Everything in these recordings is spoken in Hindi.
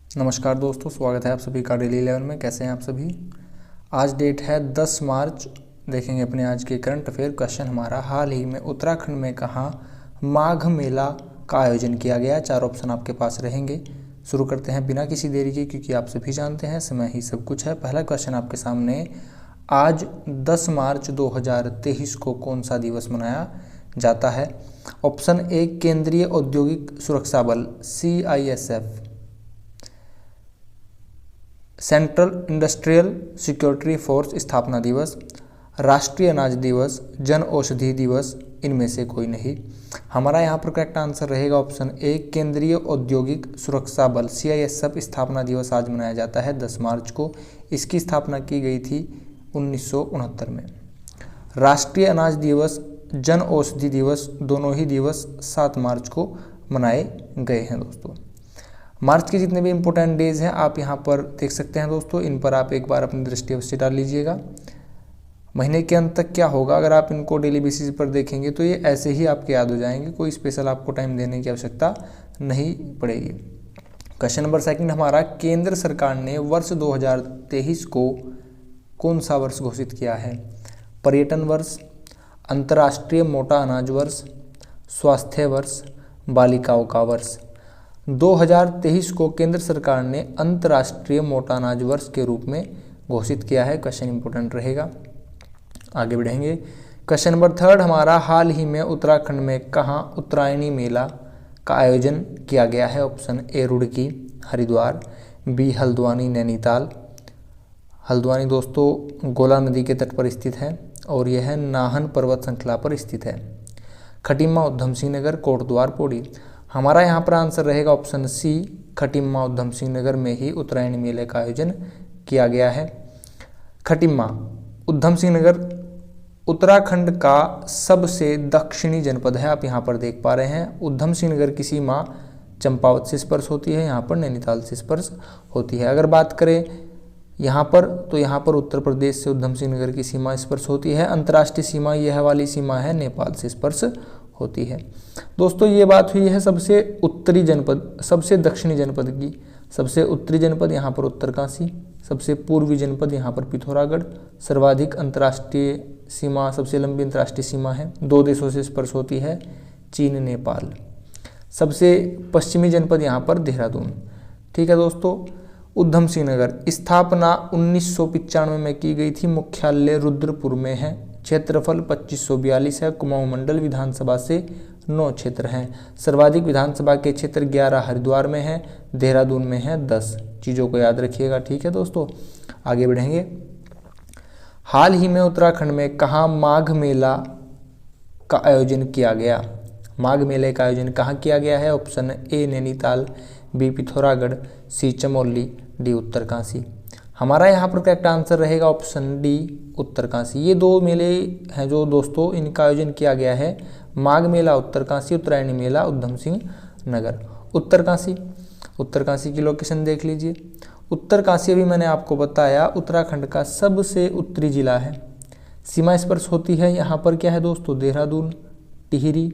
नमस्कार दोस्तों, स्वागत है आप सभी का डेली 11 में। कैसे हैं आप सभी। आज डेट है 10 मार्च। देखेंगे अपने आज के करंट अफेयर। क्वेश्चन हमारा, हाल ही में उत्तराखंड में कहाँ माघ मेला का आयोजन किया गया। 4 ऑप्शन आपके पास रहेंगे। शुरू करते हैं बिना किसी देरी के, क्योंकि आप सभी जानते हैं समय ही सब कुछ है। पहला क्वेश्चन आपके सामने, आज 10 मार्च 2023 को कौन सा दिवस मनाया जाता है। ऑप्शन ए केंद्रीय औद्योगिक सुरक्षा बल CISF, central industrial security force स्थापना दिवस, राष्ट्रीय अनाज दिवस, जन औषधि दिवस, इनमें से कोई नहीं। हमारा यहाँ पर करेक्ट आंसर रहेगा ऑप्शन ए केंद्रीय औद्योगिक सुरक्षा बल CISF स्थापना दिवस आज मनाया जाता है 10 मार्च को। इसकी स्थापना की गई थी 1969 में। राष्ट्रीय अनाज दिवस, जन औषधि दिवस, दोनों ही दिवस 7 मार्च को मनाए गए हैं दोस्तों। मार्च के जितने भी इम्पोर्टेंट डेज हैं आप यहाँ पर देख सकते हैं दोस्तों। इन पर आप एक बार अपनी दृष्टि अवश्य डाल लीजिएगा। महीने के अंत तक क्या होगा, अगर आप इनको डेली बेसिस पर देखेंगे तो ये ऐसे ही आपके याद हो जाएंगे। कोई स्पेशल आपको टाइम देने की आवश्यकता नहीं पड़ेगी। क्वेश्चन नंबर सेकंड हमारा, केंद्र सरकार ने वर्ष 2023 को कौन सा वर्ष घोषित किया है। पर्यटन वर्ष, अंतर्राष्ट्रीय मोटा अनाज वर्ष, स्वास्थ्य वर्ष, बालिकाओं का वर्ष। 2023 को केंद्र सरकार ने अंतर्राष्ट्रीय मोटा अनाज वर्ष के रूप में घोषित किया है। क्वेश्चन इंपोर्टेंट रहेगा। आगे बढ़ेंगे। क्वेश्चन नंबर थर्ड हमारा, हाल ही में उत्तराखंड में कहाँ उत्तरायणी मेला का आयोजन किया गया है। Option A Roorkee, Haridwar, B Haldwani, Nainital. Haldwani दोस्तों गोला नदी के तट पर स्थित है और यह नाहन पर्वत श्रृंखला पर स्थित है। खटीमा, उधम सिंह नगर, कोटद्वार, पौड़ी। हमारा यहाँ पर आंसर रहेगा ऑप्शन सी खटीमा, उधम सिंह नगर में ही उत्तरायणी मेले का आयोजन किया गया है। खटीमा, उधम सिंह नगर उत्तराखंड का सबसे दक्षिणी जनपद है। आप यहाँ पर देख पा रहे हैं। उधम सिंह नगर की सीमा चंपावत से स्पर्श होती है, यहाँ पर नैनीताल से स्पर्श होती है। अगर बात करें यहाँ पर तो यहाँ पर उत्तर प्रदेश से उधम सिंह नगर की सीमा स्पर्श होती है। अंतर्राष्ट्रीय सीमा यह वाली सीमा है नेपाल से स्पर्श होती है। दोस्तों ये बात हुई है सबसे उत्तरी जनपद, सबसे दक्षिणी जनपद की। सबसे उत्तरी जनपद यहाँ पर उत्तरकाशी, सबसे पूर्वी जनपद यहाँ पर पिथौरागढ़। सर्वाधिक अंतर्राष्ट्रीय सीमा, सबसे लंबी अंतर्राष्ट्रीय सीमा है, 2 देशों से स्पर्श होती है, चीन, नेपाल। सबसे पश्चिमी जनपद यहाँ पर देहरादून। ठीक है दोस्तों। उधम सिंह नगर स्थापना 1995 में की गई थी। मुख्यालय रुद्रपुर में है। क्षेत्रफल 2542 है। कुमाऊं मंडल विधानसभा से 9 क्षेत्र हैं। सर्वाधिक विधानसभा के क्षेत्र 11 हरिद्वार में है, देहरादून में है 10। चीज़ों को याद रखिएगा। ठीक है दोस्तों, आगे बढ़ेंगे। हाल ही में उत्तराखंड में कहाँ माघ मेला का आयोजन किया गया। माघ मेले का आयोजन कहाँ किया गया है। Option A Nainital, B Pithoragarh, C Chamoli, D Uttarkashi. हमारा यहाँ पर करेक्ट आंसर रहेगा ऑप्शन डी उत्तरकाशी। ये 2 मेले हैं जो दोस्तों इनका आयोजन किया गया है। माघ मेला उत्तरकाशी, उत्तरायणी मेला उधम सिंह नगर। उत्तरकाशी की लोकेशन देख लीजिए। उत्तरकाशी अभी मैंने आपको बताया उत्तराखंड का सबसे उत्तरी जिला है। सीमा स्पर्श होती है यहाँ पर क्या है दोस्तों, देहरादून, टिहरी,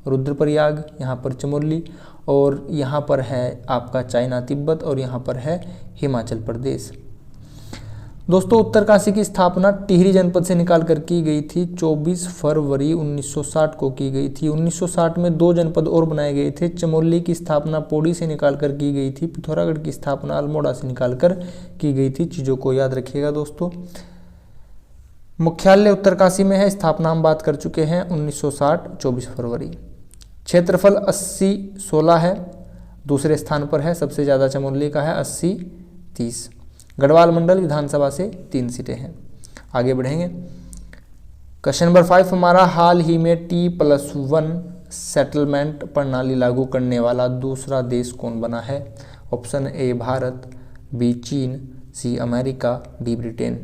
रुद्रप्रयाग, यहाँ पर चमोली, और यहाँ पर है आपका चाइना तिब्बत, और यहाँ पर है हिमाचल प्रदेश। दोस्तों उत्तरकाशी की स्थापना टिहरी जनपद से निकाल कर की गई थी। 24 फरवरी 1960 को की गई थी। 1960 में 2 जनपद और बनाए गए थे। चमोली की स्थापना पौड़ी से निकाल कर की गई थी। पिथौरागढ़ की स्थापना अल्मोड़ा से निकाल कर की गई थी। चीज़ों को याद रखिएगा दोस्तों। मुख्यालय उत्तरकाशी में है। स्थापना हम बात कर चुके हैं 1960 24 फरवरी। क्षेत्रफल 80-16 है। दूसरे स्थान पर है। सबसे ज़्यादा चमोली का है 80-30। गढ़वाल मंडल विधानसभा से 3 सीटें हैं। आगे बढ़ेंगे। क्वेश्चन नंबर 5 हमारा, हाल ही में T+1 सेटलमेंट प्रणाली लागू करने वाला दूसरा देश कौन बना है। ऑप्शन ए भारत, बी चीन, सी अमेरिका, डी ब्रिटेन।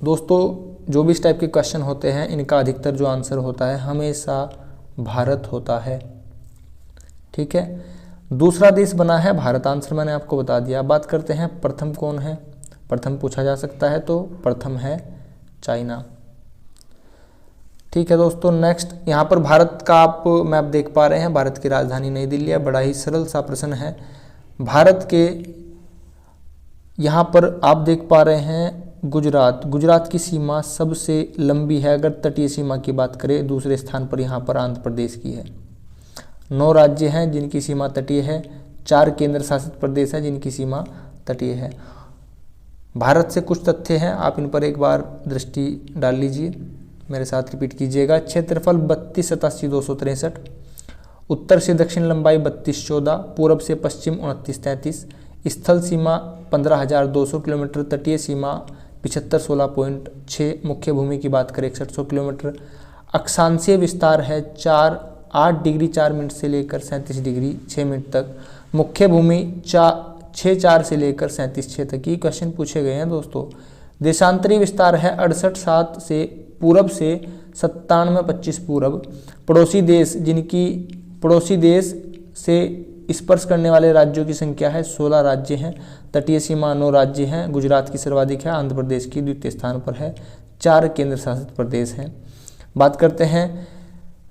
दोस्तों जो भी इस टाइप के क्वेश्चन होते हैं इनका अधिकतर जो आंसर होता है हमेशा भारत होता है। ठीक है, दूसरा देश बना है भारत। आंसर मैंने आपको बता दिया। बात करते हैं प्रथम कौन है। प्रथम पूछा जा सकता है तो प्रथम है चाइना। ठीक है दोस्तों, नेक्स्ट यहाँ पर भारत का आप मैप देख पा रहे हैं। भारत की राजधानी नई दिल्ली है। बड़ा ही सरल सा प्रश्न है। भारत के यहाँ पर आप देख पा रहे हैं गुजरात की सीमा सबसे लंबी है। अगर तटीय सीमा की बात करें, दूसरे स्थान पर यहाँ पर आंध्र प्रदेश की है। 9 राज्य हैं जिनकी सीमा तटीय है, 4 केंद्र शासित प्रदेश हैं जिनकी सीमा तटीय है। भारत से कुछ तथ्य हैं, आप इन पर एक बार दृष्टि डाल लीजिए, मेरे साथ रिपीट कीजिएगा। क्षेत्रफल 3287,263, उत्तर से दक्षिण लंबाई 3214, पूर्व से पश्चिम 2933, स्थल सीमा 15,200 किलोमीटर, तटीय सीमा 7516.6, मुख्य भूमि की बात करें 6100 किलोमीटर, अक्षांशीय विस्तार है 8 डिग्री 4 मिनट से लेकर 37 डिग्री 6 मिनट तक, मुख्य भूमि 64 से लेकर 37.6 तक। ये क्वेश्चन पूछे गए हैं दोस्तों। देशांतरी विस्तार है 68.7 से पूरब से 97.25 पूरब। पड़ोसी देश से स्पर्श करने वाले राज्यों की संख्या है 16 राज्य हैं। तटीय सीमा 9 राज्य हैं। गुजरात की सर्वाधिक है, आंध्र प्रदेश की द्वितीय स्थान पर है, 4 केंद्र शासित प्रदेश हैं। बात करते हैं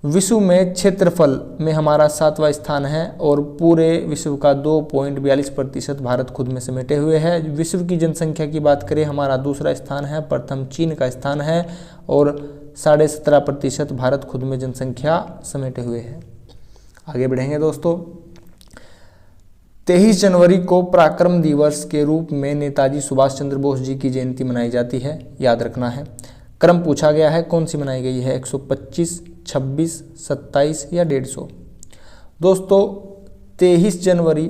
विश्व में क्षेत्रफल में हमारा 7वां स्थान है और पूरे विश्व का 2.42% भारत खुद में समेटे हुए है। विश्व की जनसंख्या की बात करें, हमारा दूसरा स्थान है, प्रथम चीन का स्थान है और 17.5% भारत खुद में जनसंख्या समेटे हुए है। आगे बढ़ेंगे दोस्तों। 23 जनवरी को पराक्रम दिवस के रूप में नेताजी सुभाष चंद्र बोस जी की जयंती मनाई जाती है, याद रखना है। क्रम पूछा गया है, कौन सी मनाई गई है, 125, 26, 27 या 150। दोस्तों 23 जनवरी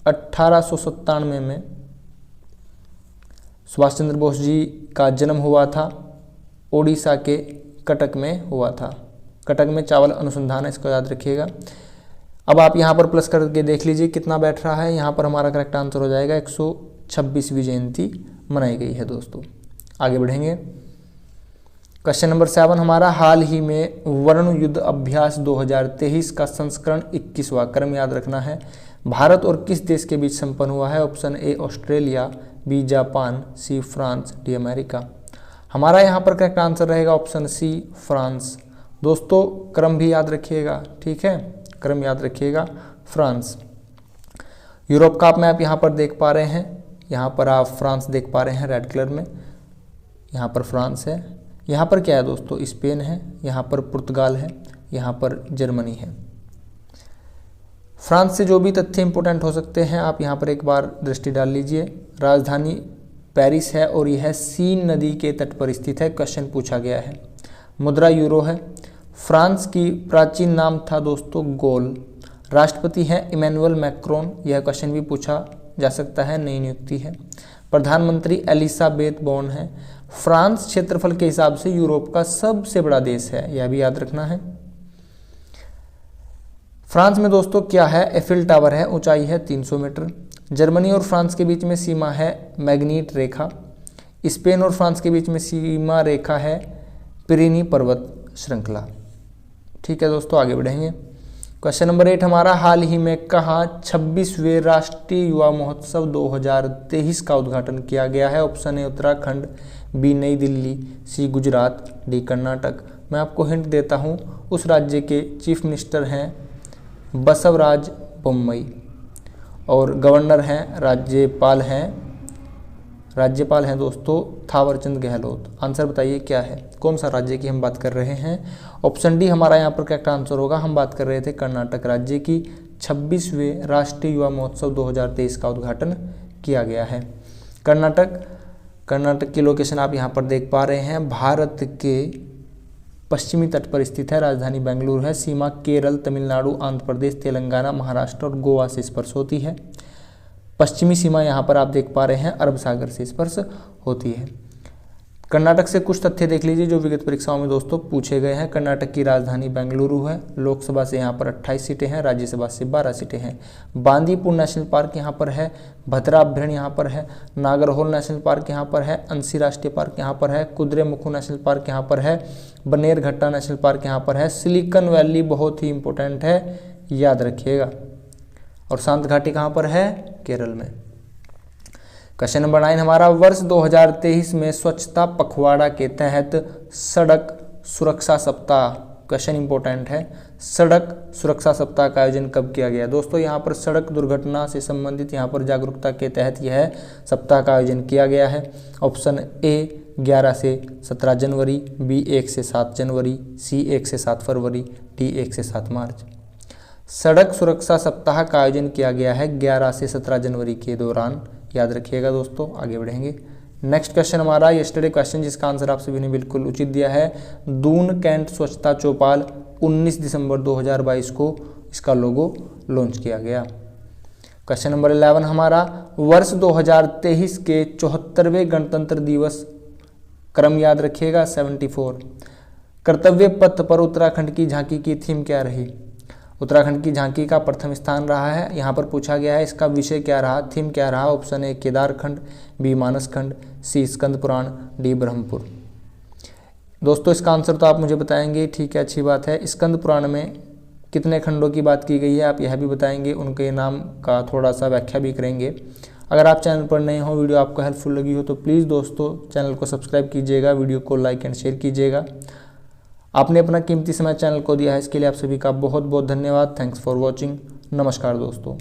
1897 में सुभाष चंद्र बोस जी का जन्म हुआ था। ओडिशा के कटक में हुआ था। कटक में चावल अनुसंधान है, इसको याद रखिएगा। अब आप यहाँ पर प्लस करके देख लीजिए कितना बैठ रहा है। यहाँ पर हमारा करेक्ट आंसर हो जाएगा 126वीं जयंती मनाई गई है दोस्तों। आगे बढ़ेंगे। क्वेश्चन नंबर 7 हमारा, हाल ही में वर्ण युद्ध अभ्यास 2023 का संस्करण 21वां क्रम याद रखना है, भारत और किस देश के बीच संपन्न हुआ है। Option A Australia, B Japan, C France, D America. हमारा यहाँ पर करेक्ट आंसर रहेगा ऑप्शन सी फ्रांस। दोस्तों क्रम भी याद रखिएगा, ठीक है, क्रम याद रखिएगा, फ्रांस। यूरोप का मैप यहाँ पर देख पा रहे हैं, यहाँ पर आप फ्रांस देख पा रहे हैं रेड कलर में, यहाँ पर फ्रांस है। यहाँ पर क्या है दोस्तों, स्पेन है, यहाँ पर पुर्तगाल है, यहाँ पर जर्मनी है। फ्रांस से जो भी तथ्य इंपोर्टेंट हो सकते हैं आप यहाँ पर एक बार दृष्टि डाल लीजिए। राजधानी पेरिस है और यह सीन नदी के तट पर स्थित है, क्वेश्चन पूछा गया है। मुद्रा यूरो है। फ्रांस की प्राचीन नाम था दोस्तों गोल। राष्ट्रपति हैं इमैनुअल मैक्रोन, यह क्वेश्चन भी पूछा जा सकता है, नई नियुक्ति है। प्रधानमंत्री एलिजाबेथ बोर्न है। फ्रांस क्षेत्रफल के हिसाब से यूरोप का सबसे बड़ा देश है, यह भी याद रखना है। फ्रांस में दोस्तों क्या है, एफिल टावर है, ऊंचाई है 300 मीटर। जर्मनी और फ्रांस के बीच में सीमा है मैग्नीट रेखा। स्पेन और फ्रांस के बीच में सीमा रेखा है पिरेनी पर्वत श्रृंखला। ठीक है दोस्तों, आगे बढ़ेंगे। क्वेश्चन नंबर 8 हमारा, हाल ही में कहाँ 26वें राष्ट्रीय युवा महोत्सव 2023 का उद्घाटन किया गया है। ऑप्शन ए उत्तराखंड, बी नई दिल्ली, सी गुजरात, डी कर्नाटक। मैं आपको हिंट देता हूँ, उस राज्य के चीफ मिनिस्टर हैं बसवराज बोम्मई और गवर्नर हैं राज्यपाल हैं दोस्तों थावरचंद गहलोत। आंसर बताइए क्या है, कौन सा राज्य की हम बात कर रहे हैं। ऑप्शन डी हमारा यहाँ पर करेक्ट आंसर होगा। हम बात कर रहे थे कर्नाटक राज्य की। 26वें राष्ट्रीय युवा महोत्सव 2023 का उद्घाटन किया गया है। कर्नाटक की लोकेशन आप यहाँ पर देख पा रहे हैं, भारत के पश्चिमी तट पर स्थित है। राजधानी बेंगलुरु है। सीमा केरल, तमिलनाडु, आंध्र प्रदेश, तेलंगाना, महाराष्ट्र और गोवा से स्पर्श होती है। पश्चिमी सीमा यहाँ पर आप देख पा रहे हैं अरब सागर से स्पर्श होती है। कर्नाटक से कुछ तथ्य देख लीजिए जो विगत परीक्षाओं में दोस्तों पूछे गए हैं। कर्नाटक की राजधानी बेंगलुरु है। लोकसभा से यहाँ पर 28 सीटें हैं, राज्यसभा से 12 सीटें हैं। बांदीपुर नेशनल पार्क यहाँ पर है, भद्रा अभ्यारण्य यहाँ पर है, नागरहोल नेशनल पार्क यहाँ पर है, अंसी राष्ट्रीय पार्क यहाँ पर है, कुद्रेमुखु नेशनल पार्क यहाँ पर है, बनेरघट्टा नेशनल पार्क यहाँ पर है। सिलिकॉन वैली बहुत ही इंपॉर्टेंट है, याद रखिएगा। और शांत घाटी कहाँ पर है, केरल में। क्वेश्चन नंबर 9 हमारा, वर्ष 2023 में स्वच्छता पखवाड़ा के तहत सड़क सुरक्षा सप्ताह क्वेश्चन इंपॉर्टेंट है, सड़क सुरक्षा सप्ताह का आयोजन कब किया गया? दोस्तों यहाँ पर सड़क दुर्घटना से संबंधित यहाँ पर जागरूकता के तहत यह सप्ताह का आयोजन किया गया है। ऑप्शन ए 11 से 17 जनवरी, बी 1 से 7 जनवरी, सी 1 से 7 फरवरी, डी 1 से 7 मार्च। सड़क सुरक्षा सप्ताह का आयोजन किया गया है 11 से 17 जनवरी के दौरान, याद रखिएगा दोस्तों। आगे बढ़ेंगे। नेक्स्ट क्वेश्चन हमारा यस्टरडे क्वेश्चन, जिसका आंसर आप सभी ने बिल्कुल उचित दिया है। दून कैंट स्वच्छता चौपाल 19 दिसंबर 2022 को इसका लोगो लॉन्च किया गया। क्वेश्चन नंबर 11 हमारा, वर्ष 2023 के 74वें गणतंत्र दिवस क्रम याद रखिएगा 74। कर्तव्य पथ पर उत्तराखंड की झांकी की थीम क्या रही? उत्तराखंड की झांकी का प्रथम स्थान रहा है। यहाँ पर पूछा गया है इसका विषय क्या रहा, थीम क्या रहा? Option A Kedarkhand, B Manaskhand, C Skanda Purana, D Brahmapur. दोस्तों इसका आंसर तो आप मुझे बताएंगे, ठीक है, अच्छी बात है। स्कंद पुराण में कितने खंडों की बात की गई है आप यह भी बताएंगे, उनके नाम का थोड़ा सा व्याख्या भी करेंगे। अगर आप चैनल पर नए हो, वीडियो आपको हेल्पफुल लगी हो तो प्लीज़ दोस्तों चैनल को सब्सक्राइब कीजिएगा, वीडियो को लाइक एंड शेयर कीजिएगा। आपने अपना कीमती समय चैनल को दिया है, इसके लिए आप सभी का बहुत बहुत धन्यवाद। Thanks for watching. नमस्कार दोस्तों।